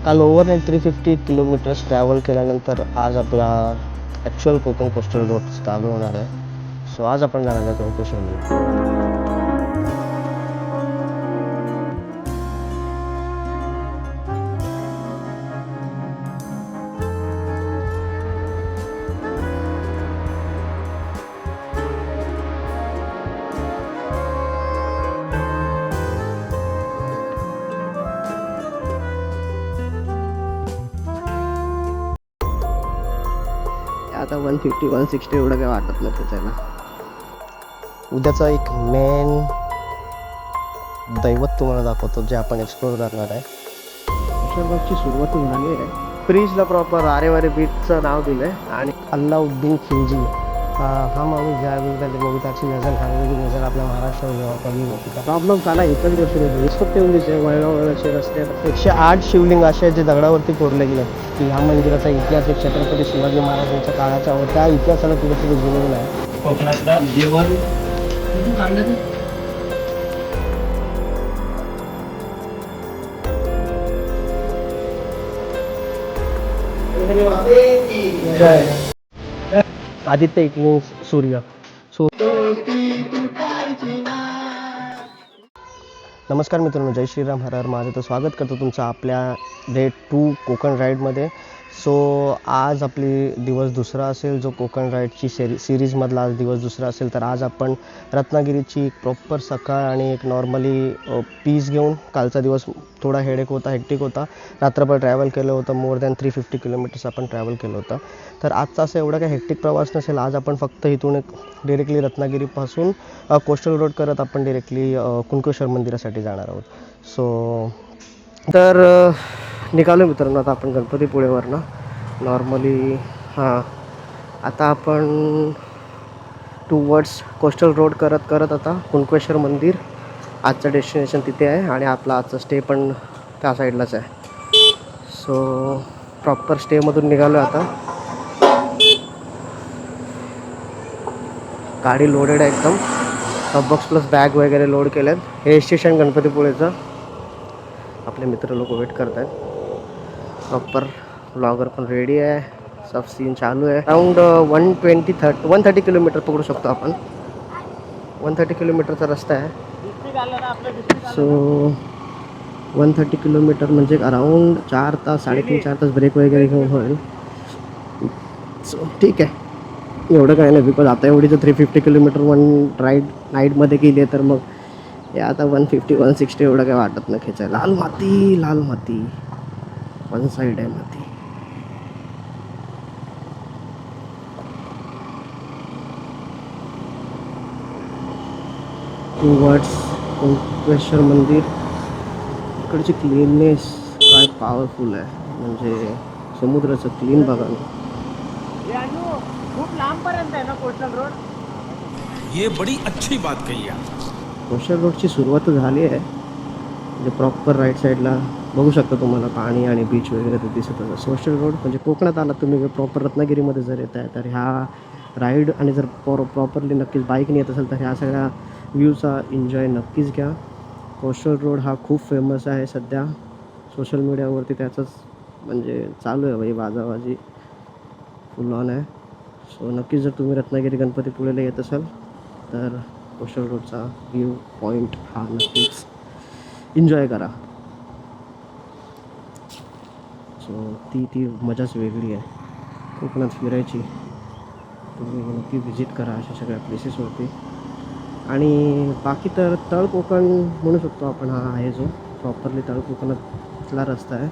काल overnight 350 kilometres travel केल्यानंतर आज आपला ॲक्च्युअल कोकण कोस्टल रोड चालू होणार आहे. सो आज आपण जाणार आहे कोकण. आता 150-160 एवढं काही वाटत नाही त्याच्याला. उद्याचा एक मेन दैवत तुम्हाला दाखवतो जे आपण एक्सप्लोर करणार आहे. निसर्गाची सुरुवात झाली आहे. ब्रिजला प्रॉपर आरेवारे बीचचं नाव दिलं आहे आणि अल्लाउद्दीन खिलजी हा माणूस ज्या वेळी मग त्याची नजर घालवली नजर आपल्या महाराष्ट्रावर जेव्हा कमी होती. प्रॉब्लेम झाला एकच गोष्ट फक्त येऊन दिसते वळगावचे रस्ते 108 शिवलिंग असे जे दगडावरती कोरले गेले की ह्या मंदिराचा इतिहास एक छत्रपती शिवाजी महाराजांच्या काळाच्या व त्या इतिहासाला कुठेतरी जुळवला आहे. कोकणातला जेवण आदित्य इकडून सूर्य. नमस्कार मित्रांनो, जय श्रीराम, हर हर महादेव. स्वागत करतो तुमचं आपल्या डे 2 कोकण राईडमध्ये. सो आज आपली दिवस दुसरा असेल, जो कोकण राईडची सिरीजमधला आज दिवस दुसरा असेल. तर आज आपण रत्नागिरीची एक प्रॉपर सकाळ आणि एक नॉर्मली पीस घेऊन, कालचा दिवस थोडा हेडेक होता, हेक्टिक होता, रात्रभर ट्रॅव्हल केलं होतं. मोर दॅन 350 किलोमीटर्स आपण ट्रॅव्हल केलं होतं. तर आजचा असं एवढा काही हेक्टिक प्रवास नसेल. आज आपण फक्त इथून एक डिरेक्टली रत्नागिरीपासून कोस्टल रोड करत आपण डिरेक्टली कुणकेश्वर मंदिरासाठी जाणार आहोत. सो तर निघालो मित्रांनो आता आपण गणपतीपुळेवरनं नॉर्मली. आता आपण टूवर्ड्स कोस्टल रोड करत करत आता कुणकेश्वर मंदिर आजचं डेस्टिनेशन तिथे आहे आणि आपला आजचा स्टे पण त्या साईडलाच आहे. सो प्रॉपर स्टेमधून निघालो आता. गाडी लोडेड आहे एकदम, बॉक्स प्लस बॅग वगैरे लोड केल्यात. हे स्टेशन गणपतीपुळेचं. आपले मित्र लोक वेट करत आहेत. प्रॉपर ब्लॉगर पण रेडी आहे, सब सीन चालू आहे. अराउंड 130 किलोमीटर पकडू शकतो आपण. 130 किलोमीटरचा रस्ता आहे. सो 130 किलोमीटर म्हणजे अराउंड 4 तास 3.5-4 तास ब्रेक वगैरे घेऊन होईल. सो ठीक आहे, एवढं काय नाही. बिकॉज आता एवढी जर 350 किलोमीटर वन राईड नाईटमध्ये गेली आहे तर मग हे आता 150-160 एवढं काय वाटत नाही खेचायला. लाल माती वन साईड आहे माती. टूवर्ड्स कुणकेश्वर मंदिर. इकडची क्लीननेस काय पॉवरफुल आहे, म्हणजे समुद्राचं क्लीन बघा ना. खूप लांबपर्यंत आहे ना कोस्टल रोड. ये बड़ी अच्छी बात कही आप. कोस्टल रोडची सुरुवात झाली आहे, म्हणजे प्रॉपर राईट साईडला बघू शकता तुम्हाला पाणी आणि बीच वगैरे ते दिसत असतं. कोस्टल रोड म्हणजे कोकणात आला तुम्ही प्रॉपर रत्नागिरीमध्ये जर येत आहे तर ह्या राईड आणि जर प्रॉपरली नक्कीच बाईकने येत असेल तर ह्या सगळ्या व्ह्यूचा एन्जॉय नक्कीच घ्या. कोस्टल रोड हा खूप फेमस आहे सध्या सोशल मीडियावरती. त्याचंच म्हणजे चालू आहे भाई, बाजाबाजी फुल ऑन आहे. सो नक्कीच जर तुम्ही रत्नागिरी गणपतीपुळेला येत असाल तर कोस्टल रोडचा व्ह्यू पॉईंट हा नक्कीच एन्जॉय करा. सो ती मजाच वेगळी आहे कोकणात फिरायची. तुम्ही नक्की व्हिजिट करा अशा सगळ्या प्लेसेसवरती. आणि बाकी तर तळ कोकण म्हणू शकतो आपण हा आहे जो प्रॉपरली तळ कोकणातला रस्ता आहे.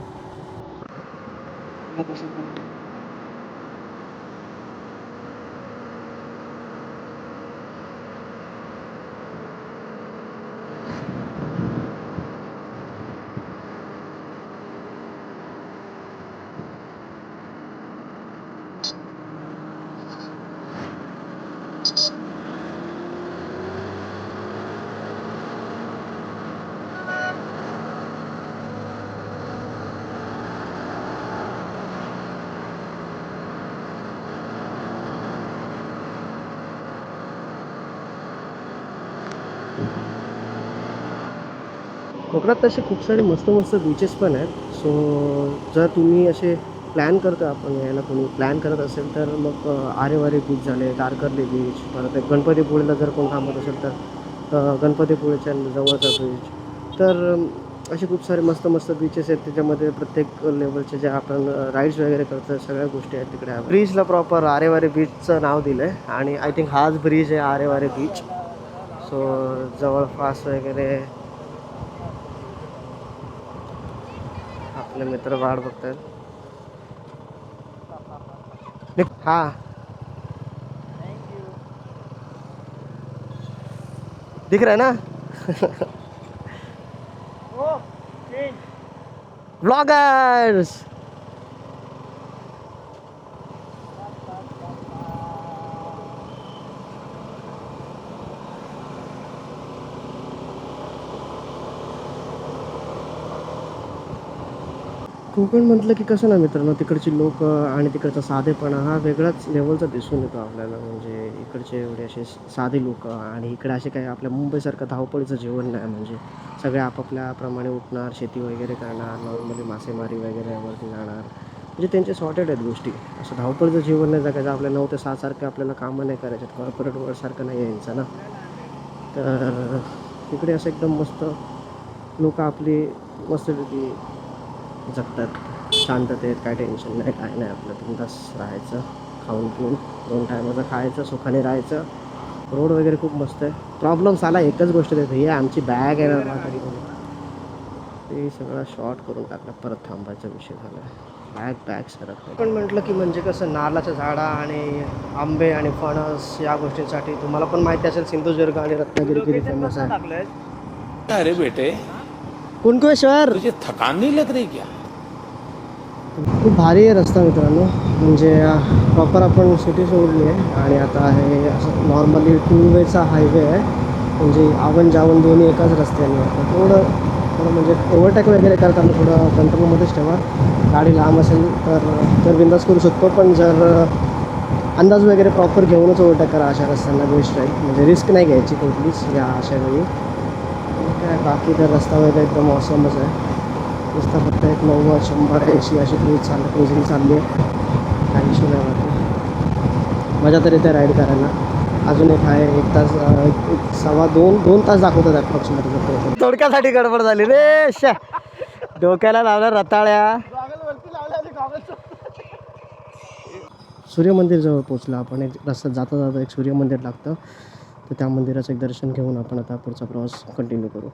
कोकणात तसे खूप सारे मस्त बीचेस पण आहेत. सो जर तुम्ही असे प्लॅन करतो आपण यायला कोणी प्लॅन करत असेल तर मग आरेवारे बीच झाले, तारकर्ली बीच, परत एक गणपतीपुळेला जर कोण थांबत असेल तर गणपतीपुळेच्या जवळचा बीच. तर असे खूप सारे मस्त मस्त बीचेस आहेत त्याच्यामध्ये प्रत्येक लेवलचे जे आपण राईड्स वगैरे करतो सगळ्या गोष्टी आहेत तिकडे. ब्रिजला प्रॉपर आरेवारे बीचचं नाव दिलं आहे आणि आय थिंक हाच ब्रिज आहे आरेवारे बीच. सो जवळपास वगैरे आपले मित्र वाट बघतात. हा दिख रहा है ना. ब्लॉगर्स कोकण म्हटलं की कसं ना मित्रांनो, तिकडची लोक आणि तिकडचा साधेपणा हा वेगळाच लेवलचा दिसून येतो आपल्याला. म्हणजे इकडचे एवढे असे साधे लोक आणि इकडे असे काही आपल्या मुंबईसारखं धावपळीचं जीवन नाही. म्हणजे सगळे आपापल्याप्रमाणे उठणार, शेती वगैरे करणार, नॉर्मली मासेमारी वगैरेवरती जाणार. म्हणजे त्यांचे सॉर्टेड आहेत गोष्टी. असं धावपळीचं जीवन नाही जगायचं. आपल्या 9 ते 6 सारखं आपल्याला कामं नाही करायच्यात, कॉर्पोरेट वर्ल्डसारखं नाही यायचं ना. तर इकडे असं एकदम मस्त लोक आपली मस्तपैकी जगतात, शांततेत, काय टेन्शन नाही, काय नाही. आपलं बिंदास राहायचं, खाऊन पिऊन 2 टायमाचं खायचं, सुखाने राहायचं. रोड वगैरे खूप मस्त आहे. प्रॉब्लेम्स आला एकच गोष्ट देतो, हे आमची बॅग आहे ना म्हातारी म्हणून ते सगळं शॉर्ट करून टाकलं. परत थांबायचा विषय झाला, बॅग सरक. पण म्हटलं की म्हणजे कसं नारळाच्या झाडा आणि आंबे आणि फणस या गोष्टींसाठी तुम्हाला पण माहिती असेल सिंधुदुर्ग आणि रत्नागिरी किती फेमस आहे. अरे बेटे, कुणकेश्वर तुझे थकान नहीं लग रही क्या? खूप भारी आहे रस्ता मित्रांनो. म्हणजे प्रॉपर आपण सिटी सोडली आहे आणि आता आहे असं नॉर्मली 2 वेचा हायवे आहे. म्हणजे आवण जावण दोन्ही एकाच रस्त्याने आहे. थोडं थोडं म्हणजे ओव्हरटेक वगैरे करताना थोडं कंट्रोलमध्येच ठेवा. गाडी लांब असेल तर बिंदास करू शकतो, पण जर अंदाज वगैरे प्रॉपर घेऊनच ओव्हरटेक करा अशा रस्त्यांना. बेस्ट राहील, म्हणजे रिस्क नाही घ्यायची कुठलीच या अशा वेळी. काय बाकी तर रस्ता वगैरे एकदम ऑसमच आहे. नुसतं फक्त एक 90, 100, 80 अशी क्रुझिंग चालली आहे. काही इश्यू नाही वाटत. मजा तर येते राईड करायला. अजून एक आहे 1 तास, 1 सव्वा 2 तास दाखवतात ॲप्रॉक्सिमेटली. थोडक्यासाठी गडबड झाली रे. डोक्याला लावल्या रताळ्या. सूर्यमंदिरजवळ पोचलं आपण. एक रस्त्यात जाता जाता एक सूर्यमंदिर लागतं, तर त्या मंदिराचं एक दर्शन घेऊन आपण आता पुढचा प्रवास कंटिन्यू करू.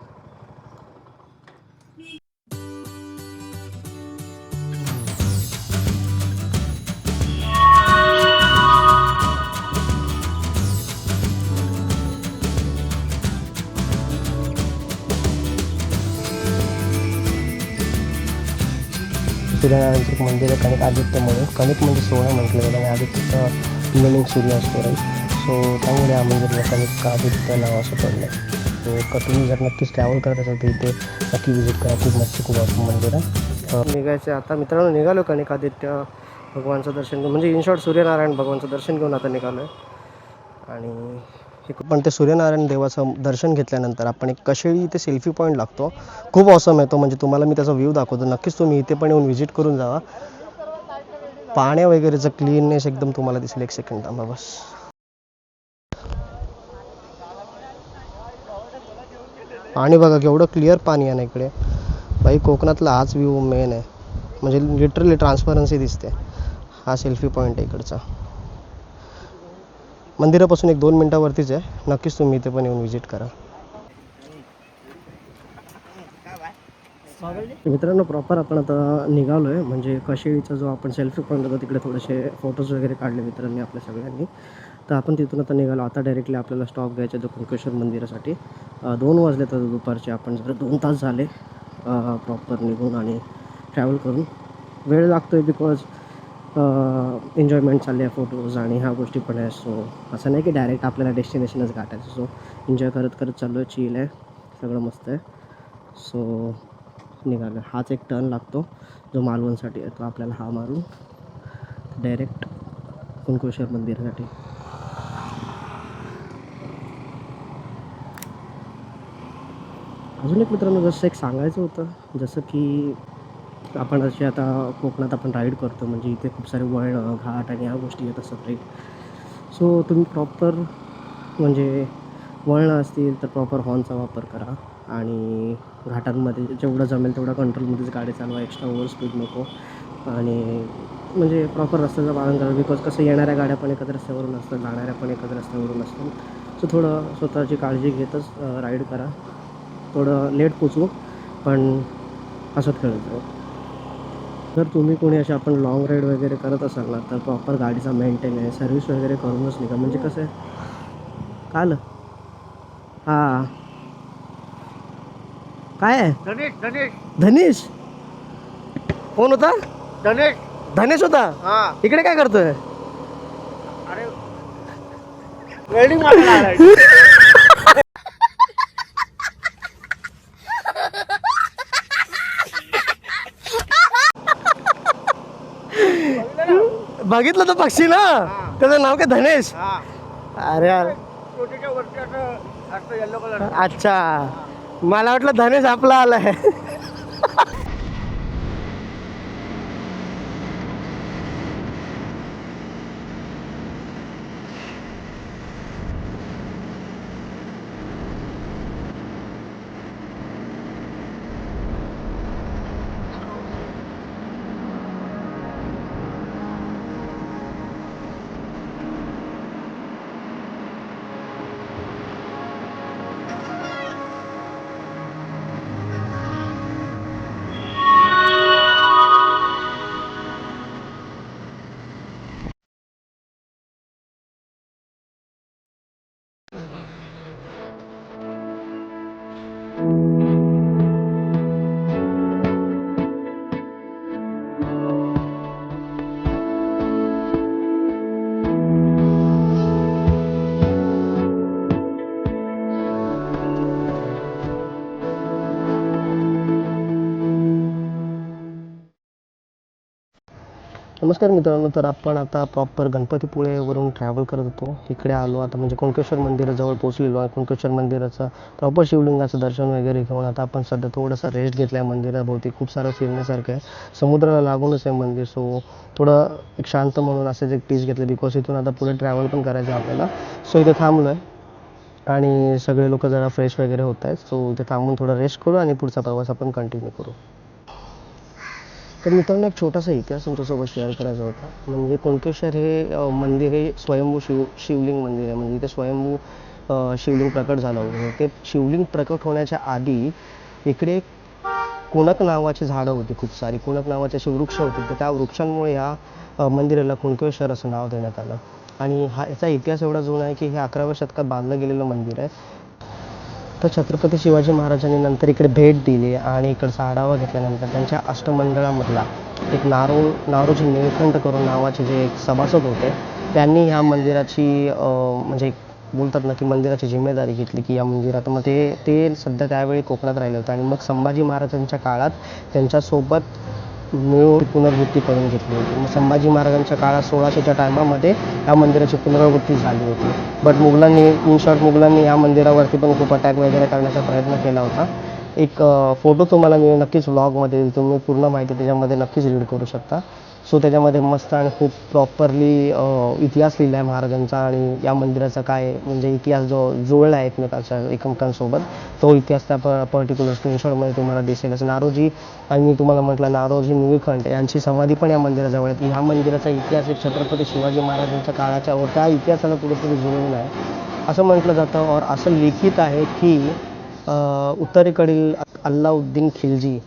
सूर्यनारायणचं मंदिर आहे कणिक आदित्य म्हणून. कणिक म्हणजे सोहळा म्हटलं जातं आणि आदित्यचा मिनिंग सूर्य असतो राईट. सो त्यामुळे या मंदिराला कणिक आदित्य नाव असं पडलं आहे. सो तुम्ही जर नक्कीच ट्रॅव्हल करत असाल तर इथे नक्की विजिट करा. खूप मस्त, खूप असं मंदिर आहे. निघायचं आता मित्रांनो, निघालो कणिक आदित्य भगवानचं दर्शन घेऊन. म्हणजे इन शॉर्ट सूर्यनारायण भगवानचं दर्शन घेऊन आता निघालो आहे. आणि पण ते सूर्यनारायण देवाचं दर्शन घेतल्यानंतर आपण एक कशेळी इथे सेल्फी पॉईंट लागतो. खूप ऑसम आहे तो. म्हणजे तुम्हाला मी त्याचा व्ह्यू दाखवतो. नक्कीच तुम्ही इथे पण येऊन व्हिजिट करून जावा. पाण्या वगैरेचं क्लीननेस एकदम तुम्हाला दिसेल. 1 सेकंड थांबा बस. पाणी बघा केवढं क्लिअर पाणी आहे ना इकडे. बाई कोकणातला हाच व्ह्यू मेन आहे. म्हणजे लिटरली ट्रान्सपरन्सी दिसते. हा सेल्फी पॉईंट आहे इकडचा. मंदिरापासून 1-2 मिनटावरतीच आहे. नक्कीच तुम्ही इथे पण येऊन व्हिजिट करा. मित्रांनो प्रॉपर आपण आता निघालो आहे. म्हणजे कशेळीचा जो आपण सेल्फी पॉईंट होता तिकडे थोडेसे फोटोज वगैरे काढले मित्रांनी आपल्या सगळ्यांनी. तर आपण तिथून आता निघालो. आता डायरेक्टली आपल्याला स्टॉप घ्यायचा आहे कुणकेश्वर मंदिरासाठी. 2 वाजले तर दुपारचे. आपण जर 2 तास झाले प्रॉपर निघून आणि ट्रॅव्हल करून. वेळ लागतो आहे बिकॉज एन्जॉयमेंट चालली आहे, फोटोज आणि ह्या गोष्टी पण आहे. सो असं नाही की डायरेक्ट आपल्याला डेस्टिनेशनच गाठायचं. सो एन्जॉय करत करत चाललो आहे. चिल आहे, सगळं मस्त आहे. सो निघालं. हाच एक टर्न लागतो जो मालवणसाठी आहे, तो आपल्याला हा मारून डायरेक्ट कुणकेश्वर मंदिरासाठी. अजून एक मित्रांनो जसं एक सांगायचं होतं, जसं की आपण असे आता कोकणात आपण राईड करतो, म्हणजे इथे खूप सारे वळणं घाट आणि ह्या गोष्टी येत असतात राईट. सो तुम्ही प्रॉपर म्हणजे वळणं असतील तर प्रॉपर हॉर्नचा वापर करा आणि घाटांमध्ये जेवढं जमेल तेवढा कंट्रोलमध्येच गाडी चालवा, एक्स्ट्रा ओव्हर स्पीड नको आणि म्हणजे प्रॉपर रस्त्याचं पालन करा. बिकॉज कसं येणाऱ्या गाड्या पण एकाच रस्त्यावरून असतात, जाणाऱ्या पण एकाच रस्त्यावरून असतात. सो थोडं स्वतःची काळजी घेतच राईड करा. थोडं लेट पोचू पण हसत खेळत जाऊ. जर तुम्ही कोणी असे आपण लाँग राईड वगैरे करत असाल ना तर प्रॉपर गाडीचा मेंटेनन्स सर्व्हिस वगैरे करूनच निघा. म्हणजे कसं आहे काल हां काय आहे धनेश धनेश धनेश कोण होता? धनेश धनेश होता. हा इकडे काय करतोय? अरे वेल्डिंग मारायला आलाय. बघितलं तो पक्षी ना, त्याचं नाव काय धनेश? हा अरे यार छोटीच्या वरती असं असं येलो कलर. अच्छा, मला वाटलं धनेश आपला आलाय. नमस्कार मित्रांनो, तर आपण आता प्रॉपर गणपतीपुळेवरून ट्रॅव्हल करत होतो. इकडे आलो आता म्हणजे कुणकेश्वर मंदिराजवळ पोहोचलेलो आहे. कुणकेश्वर मंदिराचं प्रॉपर शिवलिंगाचं दर्शन वगैरे घेऊन आता आपण सध्या थोडंसं रेस्ट घेतला आहे. मंदिराभोवती खूप सारं फिरण्यासारखं आहे, समुद्राला लागूनच आहे मंदिर. सो थोडं एक शांत म्हणून असंच एक पीस घेतलं, बिकॉज इथून आता पुढे ट्रॅव्हल पण करायचं आहे आपल्याला. सो इथे थांबलो आहे आणि सगळे लोक जरा फ्रेश वगैरे होत आहेत. सो इथे थांबून थोडं रेस्ट करू आणि पुढचा प्रवास आपण कंटिन्यू करू. तर मित्रांनो, एक छोटासा इतिहास तुमच्यासोबत शेअर करायचा होता. म्हणजे कुणकेश्वर हे मंदिर हे स्वयंभू शिवलिंग मंदिर आहे. म्हणजे इथे स्वयंभू शिवलिंग प्रकट झालं होतं. ते शिवलिंग प्रकट होण्याच्या आधी इकडे कुणक नावाची झाडं होती, खूप सारी कुणक नावाचे असे वृक्ष होते. तर त्या वृक्षांमुळे ह्या मंदिराला कुणकेश्वर असं नाव देण्यात आलं. आणि याचा इतिहास एवढा जुना आहे की हे 11व्या शतकात बांधलं गेलेलं मंदिर आहे. तर छत्रपती शिवाजी महाराजांनी नंतर इकडे भेट दिली आणि इकडचा आढावा घेतल्यानंतर त्यांच्या अष्टमंडळामधला एक नारोजी निळकंठ करून नावाचे जे एक सभासद होते, त्यांनी ह्या मंदिराची म्हणजे बोलतात ना की मंदिराची जिम्मेदारी घेतली की या मंदिरात. मग ते सध्या त्यावेळी कोकणात राहिले होते आणि मग संभाजी महाराजांच्या काळात त्यांच्यासोबत मिळून पुनर्वृत्ती करून घेतली होती. मग संभाजी महाराजांच्या काळात 1600च्या टायमामध्ये या मंदिराची पुनरावृत्ती झाली होती. बट मुघलांनी या मंदिरावरती पण खूप अटॅक वगैरे करण्याचा प्रयत्न केला होता. एक फोटो तुम्हाला मी नक्कीच व्लॉगमध्ये, तुम्ही पूर्ण माहिती त्याच्यामध्ये नक्कीच रीड करू शकता. सो त्याच्यामध्ये मस्त आणि खूप प्रॉपरली इतिहास लिहिला आहे महाराजांचा आणि या मंदिराचा काय म्हणजे इतिहास जो जुळला आहे एकमेकांसोबत, तो इतिहास त्या पर्टिक्युलर स्क्रीनशॉटमध्ये तुम्हाला दिसेलच. नारोजी आणि मी तुम्हाला म्हटलं नारोजी निळकंठ यांची समाधी पण या मंदिराजवळ आहे. ह्या मंदिराचा इतिहास एक छत्रपती शिवाजी महाराजांच्या काळाच्या व त्या इतिहासाला कुठेतरी जुळवून आहे असं म्हटलं जातं. और असं लिखित आहे की उत्तरेकडील अल्लाउद्दीन खिलजी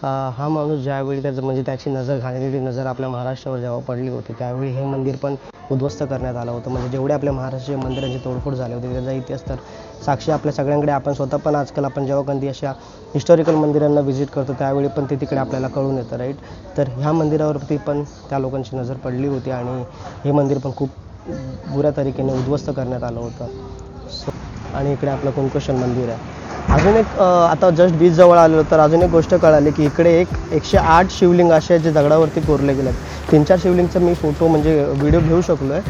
हा माणूस ज्यावेळी त्याची घाणेरडी नजर आपल्या महाराष्ट्रावर जेव्हा पडली होती, त्यावेळी हे मंदिर पण उद्ध्वस्त करण्यात आलं होतं. म्हणजे जेवढे आपल्या महाराष्ट्रीय मंदिरांची तोडफोड झाली होती त्याचा इतिहास तर साक्षी आपल्या सगळ्यांकडे. आपण स्वतः पण आजकाल आपण जेव्हा कधी अशा हिस्टॉरिकल मंदिरांना व्हिजिट करतो त्यावेळी पण ते तिकडे आपल्याला कळून येतं राईट. तर ह्या मंदिरावरती पण त्या लोकांची नजर पडली होती आणि हे मंदिर पण खूप बुऱ्या तरीकेने उद्ध्वस्त करण्यात आलं होतं. आणि इकडे आपलं कुणकेश्वर मंदिर आहे. अजून एक आता जस्ट बीच जवळ आलेलो तर अजून एक गोष्ट कळाली की इकडे 108 शिवलिंग असे आहेत जे दगडावरती कोरले गेले आहेत. 3-4 शिवलिंगचं मी फोटो म्हणजे व्हिडिओ घेऊ शकलो आहे,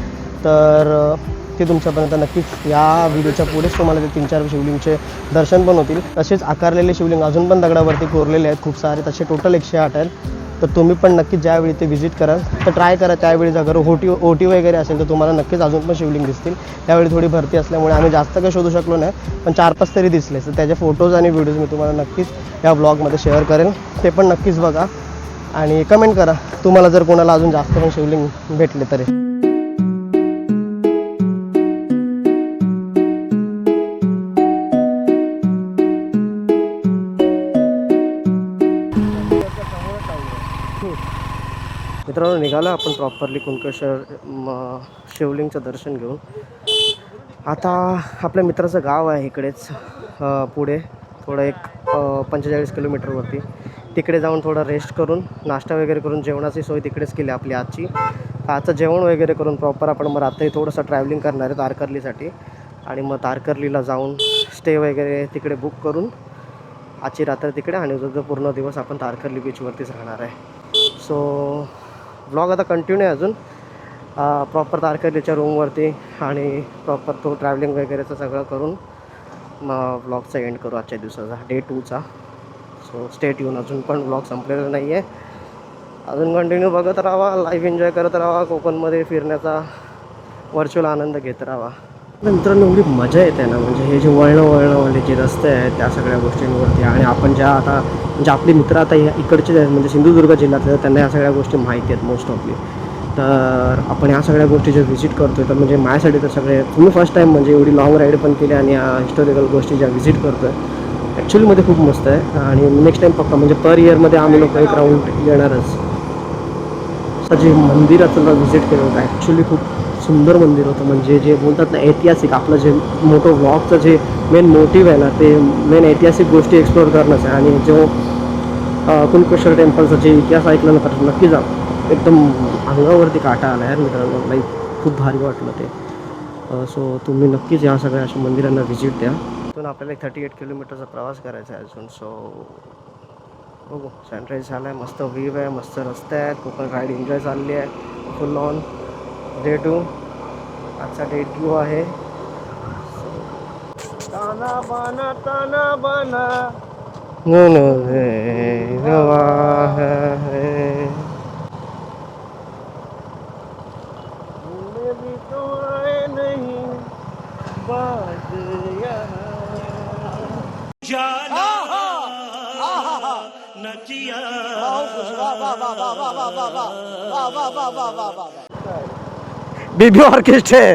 तर ते तुमच्यापर्यंत नक्कीच या व्हिडिओच्या पुढेच तुम्हाला ते 3-4 शिवलिंगचे दर्शन पण होतील. तसेच आकारलेले शिवलिंग अजून पण दगडावरती कोरलेले आहेत खूप सारे, तसे टोटल 108 आहेत. तर तुम्ही पण नक्की ज्यावेळी ते व्हिजिट कराल तर ट्राय करा त्यावेळी जर ओटी वगैरे असेल तर तुम्हाला नक्कीच अजून पण शिवलिंग दिसतील. त्यावेळी थोडी भरती असल्यामुळे आम्ही जास्त काही शोधू शकलो नाही, पण 4-5 तरी दिसले. तर त्याचे फोटोज आणि व्हिडिओज मी तुम्हाला नक्कीच या ब्लॉगमध्ये शेअर करेन, ते पण नक्कीच बघा आणि कमेंट करा तुम्हाला जर कोणाला अजून जास्त पण शिवलिंग भेटले तरी. मित्रांनो निघालो आपण प्रॉपरली कुणकेश्वर शिवलिंगचं दर्शन घेऊन. आता आपल्या मित्राचं गाव आहे इकडेच पुढे थोडं एक 45 किलोमीटरवरती. तिकडे जाऊन थोडं रेस्ट करून नाश्ता वगैरे करून जेवणाची सोय तिकडेच केली आपली आजची. आजचं जेवण वगैरे करून प्रॉपर आपण मग रात्री थोडंसं ट्रॅव्हलिंग करणार आहे तारकर्लीसाठी आणि मग तारकर्लीला जाऊन स्टे वगैरे तिकडे बुक करून आजची रात्र तिकडे आणि जो पूर्ण दिवस आपण तारकर्ली बीचवरतीच राहणार आहे. सो व्लॉग आता कंटिन्यू आहे अजून प्रॉपर तारकर्लीच्या रूमवरती आणि प्रॉपर तो ट्रॅव्हलिंग वगैरेचं सगळं करून मग व्लॉगचा एंड करू आजच्या दिवसाचा डे 2चा. सो स्टेट येऊन अजून पण व्लॉग संपलेला नाही आहे, अजून कंटिन्यू बघत राहा, लाईव्ह एन्जॉय करत राहा, कोकणमध्ये फिरण्याचा व्हर्च्युअल आनंद घेत राहा. मित्रांनो एवढी मजा येते ना, म्हणजे हे जे वळणवाले जे रस्ते आहेत त्या सगळ्या गोष्टींवरती आणि आपण ज्या आता म्हणजे आपले मित्र आता इकडचे आहेत म्हणजे सिंधुदुर्ग जिल्ह्यातले त्यांना या सगळ्या गोष्टी माहिती आहेत मोस्ट ऑफली. तर आपण ह्या सगळ्या गोष्टी जे व्हिजिट करतो आहे तर म्हणजे माझ्यासाठी तर सगळे तुम्ही फर्स्ट टाईम म्हणजे एवढी लाँग राईड पण केली आणि या हिस्टॉरिकल गोष्टी ज्या व्हिजिट करतो आहे ॲक्च्युलीमध्ये खूप मस्त आहे आणि नेक्स्ट टाईम पक्का म्हणजे पर इयरमध्ये आम्ही लोक एक राऊंड येणारच. जे मंदिराचं व्हिजिट केलं होतं ॲक्च्युली खूप सुंदर मंदिर होतं, म्हणजे जे बोलतात ना ऐतिहासिक आपलं जे मोठं व्लॉगचं जे मेन मोटिव्ह आहे ना ते मेन ऐतिहासिक गोष्टी एक्सप्लोअर करणंच आहे. आणि जो कुणकेश्वर टेम्पलचा जे इतिहास ऐकलं ना तर नक्की जा, एकदम अंगावरती काटा आला यार मित्रांनो, लाईक खूप भारी वाटलं ते. सो तुम्ही नक्कीच या सगळ्या अशा मंदिरांना व्हिजिट द्या. इथून आपल्याला 38 किलोमीटरचा प्रवास करायचा आहे अजून. सो बघू सनराईज झाला आहे, मस्त व्ह्यू आहे, मस्त रस्ते आहेत, कोकण राईड एन्जॉय चालली आहे फुल ऑन. डे 2 आजचा डे 2 आहे. ताना बाना ताना बाना रवा है भी तो आए नहीं बात बीबी ऑर्केस्ट्रा है.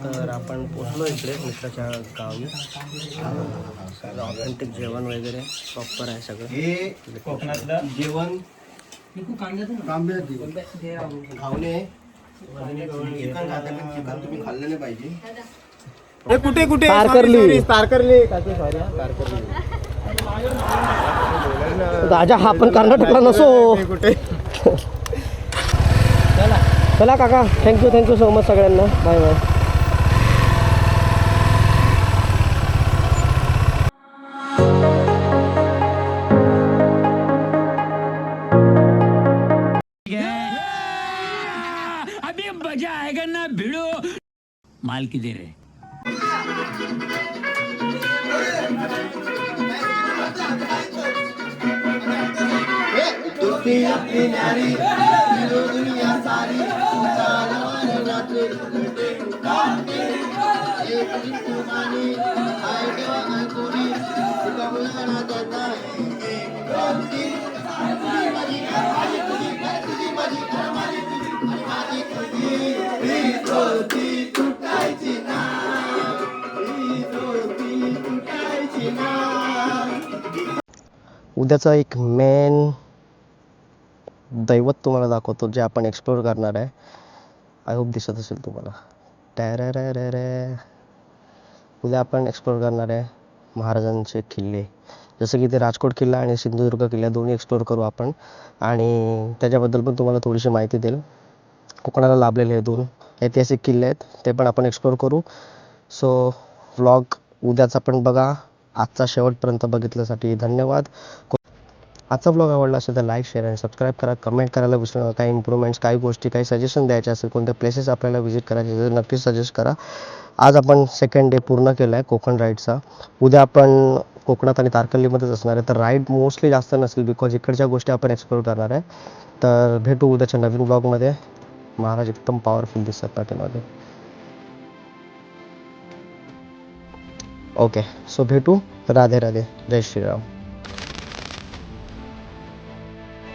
तर आपण पोचलो इकडे मित्राच्या गावी. सगळं ऑथेंटिक जेवण वगैरे प्रॉपर आहे सगळं. हे कोकणातलं जेवण घावणे चिकन तुम्ही खाल्लं नाही पाहिजे. कुठे कुठे तारकर्ली तारकर्ली राजा हा पण कर्नाटकला नसो. कुठे चला काका, थँक्यू सो मच सगळ्यांना. Bye bye. अभी मजा आएगा ना भिड़ो माल की दे रहे. उद्याचा एक मेन दैवत तुम्हाला दाखवतो जे आपण एक्सप्लोअर करणार आहे. आय होप दिसत असेल तुम्हाला. उद्या आपण एक्सप्लोअर करणार आहे महाराजांचे किल्ले जसं की ते राजकोट किल्ला आणि सिंधुदुर्ग किल्ला दोन्ही एक्सप्लोअर करू आपण आणि त्याच्याबद्दल पण तुम्हाला थोडीशी माहिती देईल. कोकणाला लाभलेले हे 2 ऐतिहासिक किल्ले आहेत, ते पण आपण एक्सप्लोअर करू. सो व्लॉग उद्याचा पण बघा. आजचा शेवटपर्यंत बघितल्यासाठी धन्यवाद. आजचा ब्लॉग आवडला असेल तर लाईक, शेअर आणि सबस्क्राईब करा. कमेंट करायला विसरू नका. काही इम्प्रूव्हमेंट्स, काही गोष्टी, काही सजेशन द्यायचे असेल, कोणत्या प्लेसेस आपल्याला व्हिजिट करायचे असेल नक्कीच सजेस्ट करा. आज आपण सेकंड डे पूर्ण केला आहे कोकण राईडचा. उद्या आपण कोकणात आणि तारकर्लीमध्येच असणार आहे, तर राईड मोस्टली जास्त नसेल बिकॉज इकडच्या गोष्टी आपण एक्सप्लोर करणार आहे. तर भेटू उद्याच्या नवीन ब्लॉगमध्ये. महाराज एकदम पॉवरफुल दिसतात पाठीमागे. ओके, सो भेटू. राधे राधे. जय श्रीराम.